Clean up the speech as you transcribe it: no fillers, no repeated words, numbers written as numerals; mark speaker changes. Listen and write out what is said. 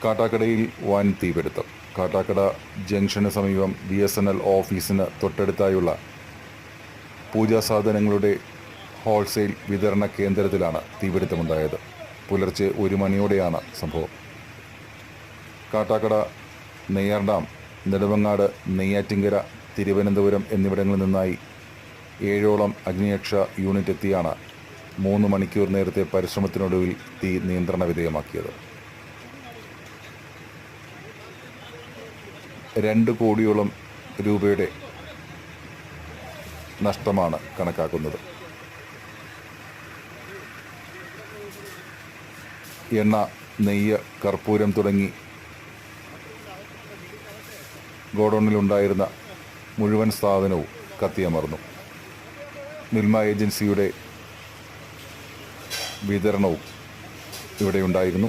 Speaker 1: കാട്ടാക്കടയിൽ വൻ തീപിടുത്തം. കാട്ടാക്കട ജംഗ്ഷന് സമീപം BSNL ഓഫീസിന് തൊട്ടടുത്തായുള്ള പൂജാസാധനങ്ങളുടെ ഹോൾസെയിൽ വിതരണ കേന്ദ്രത്തിലാണ് തീപിടുത്തമുണ്ടായത്. പുലർച്ചെ 1 മണിയോടെയാണ് സംഭവം. കാട്ടാക്കട, നെയ്യാർഡാം, നെടുമങ്ങാട്, നെയ്യാറ്റിങ്കര, തിരുവനന്തപുരം എന്നിവിടങ്ങളിൽ നിന്നായി 7ഓളം അഗ്നിരക്ഷ യൂണിറ്റ് എത്തിയാണ് 3 മണിക്കൂർ നേരത്തെ പരിശ്രമത്തിനൊടുവിൽ തീ നിയന്ത്രണ വിധേയമാക്കിയത്. 2 കോടിയോളം രൂപയുടെ നഷ്ടമാണ് കണക്കാക്കുന്നത്. എണ്ണ, നെയ്യ്, കർപ്പൂരം തുടങ്ങി ഗോഡൌണിലുണ്ടായിരുന്ന മുഴുവൻ സാധനവും കത്തിയമർന്നു. മിൽമ ഏജൻസിയുടെ വിതരണവും ഇവിടെയുണ്ടായിരുന്നു.